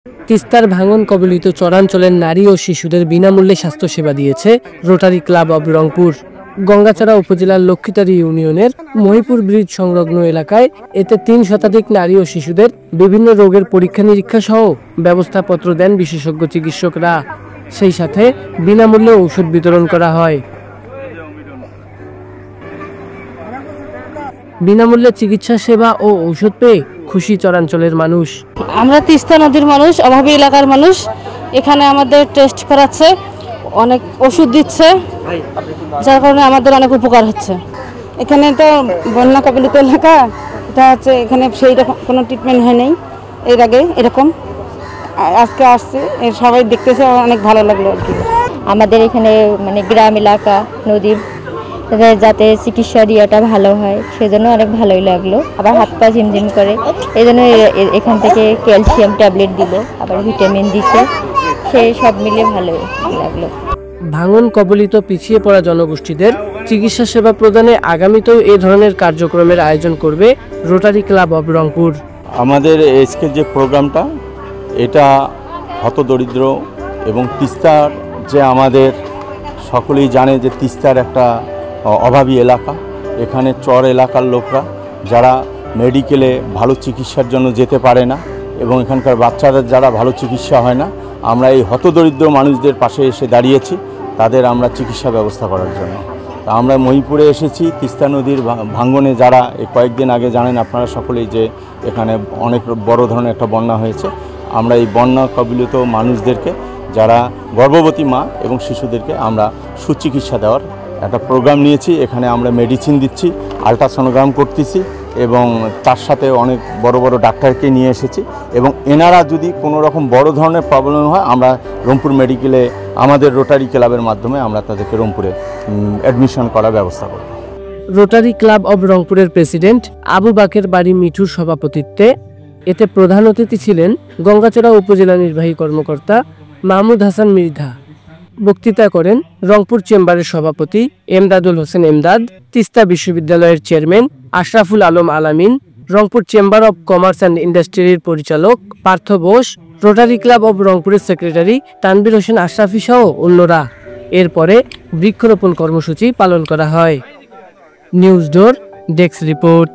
তিস্তার ভাঙন কবলিত চরাঞ্চলের নারী ও শিশুদের বিনামূল্যে স্বাস্থ্যসেবা দিয়েছে rotary club of Rangpur. Gangachara উপজেলার লক্ষ্মীতারি ইউনিয়নের মহিপুর ব্রিজ সংলগ্ন এলাকায় এতে ৩ শতাধিক নারী ও শিশুদের বিভিন্ন রোগের পরীক্ষা নিরীক্ষা সহ ব্যবস্থাপত্র দেন বিশেষজ্ঞ চিকিৎসকরা। সেই সাথে বিনামূল্যে ঔষধ বিতরণ করা হয়। বিনামূল্যে চিকিৎসা সেবা ও ঔষধ পেয়ে খুশি চরাঞ্চলের মানুষ। আমরা তিস্তা নদীর মানুষ, অভাবী এলাকার মানুষ। এখানে আমাদের টেস্ট করাচ্ছে, অনেক ওষুধ দিচ্ছে, যার কারণে আমাদের অনেক উপকার হচ্ছে। এখানে তো বন্যা কবলিত এলাকা, এটা হচ্ছে এখানে সেই রকম কোনো ট্রিটমেন্ট হয় নাই এর আগে এরকম। আজকে আসছে, সবাই দেখতেছে, অনেক ভালো লাগলো আর কি। আমাদের এখানে মানে গ্রাম এলাকা, নদীর যাতে চিকিৎসার ইয়েটা ভালো হয় সেজন্য অনেক ভালোই লাগলো। আবার হাত পা ঝিমঝিম করে, এই জন্য এখান থেকে ক্যালসিয়াম ট্যাবলেট দিল, আবার ভিটামিন দিছে, সেই সব মিলে ভালোই লাগলো। ভাঙন কবলিত পিছিয়ে পড়া জনগোষ্ঠীদের চিকিৎসা সেবা প্রদানে আগামীতেও এ ধরনের কার্যক্রমের আয়োজন করবে রোটারি ক্লাব অব রংপুর। আমাদের আজকে যে প্রোগ্রামটা, এটা হতদরিদ্র এবং তিস্তার যে আমাদের সকলেই জানে যে তিস্তার একটা অভাবী এলাকা। এখানে চর এলাকার লোকরা যারা মেডিকেলে ভালো চিকিৎসার জন্য যেতে পারে না এবং এখানকার বাচ্চাদের যারা ভালো চিকিৎসা হয় না, আমরা এই হতদরিদ্র মানুষদের পাশে এসে দাঁড়িয়েছি তাদের আমরা চিকিৎসা ব্যবস্থা করার জন্য। তা আমরা মহিপুরে এসেছি তিস্তা নদীর ভাঙনে, যারা এই কয়েকদিন আগে জানেন আপনারা সকলেই যে এখানে অনেক বড় ধরনের একটা বন্যা হয়েছে। আমরা এই বন্যা কবলিত মানুষদেরকে, যারা গর্ভবতী মা এবং শিশুদেরকে আমরা সুচিকিৎসা দেওয়ার একটা প্রোগ্রাম নিয়েছি। এখানে আমরা মেডিসিন দিচ্ছি, আলট্রাসোনোগ্রাম করতেছি এবং তার সাথে অনেক বড় বড় ডাক্তারকে নিয়ে এসেছি। এবং এনারা যদি কোনো রকম বড় ধরনের প্রবলেম হয়, আমরা রংপুর মেডিকেলে আমাদের রোটারি ক্লাবের মাধ্যমে আমরা তাদেরকে রংপুরে অ্যাডমিশন করার ব্যবস্থা করব। রোটারি ক্লাব অব রংপুরের প্রেসিডেন্ট আবু বাকের বাড়ি মিঠুর সভাপতিত্বে এতে প্রধান অতিথি ছিলেন গঙ্গাচড়া উপজেলা নির্বাহী কর্মকর্তা মাহমুদ হাসান মৃধা। বক্তৃতা করেন রংপুর চেম্বারের সভাপতি এমদাদুল হোসেন এমদাদ, তিস্তা বিশ্ববিদ্যালয়ের চেয়ারম্যান আশরাফুল আলম আলামিন, Rangpur chamber of commerce and ইন্ডাস্ট্রির পরিচালক Partha Bose, rotary club of রংপুরের সেক্রেটারি তানভীর হোসেন আশরাফি সহ অন্যরা। এরপরে বৃক্ষরোপণ কর্মসূচি পালন করা হয়। নিউজ ডোর ডেস্ক রিপোর্ট।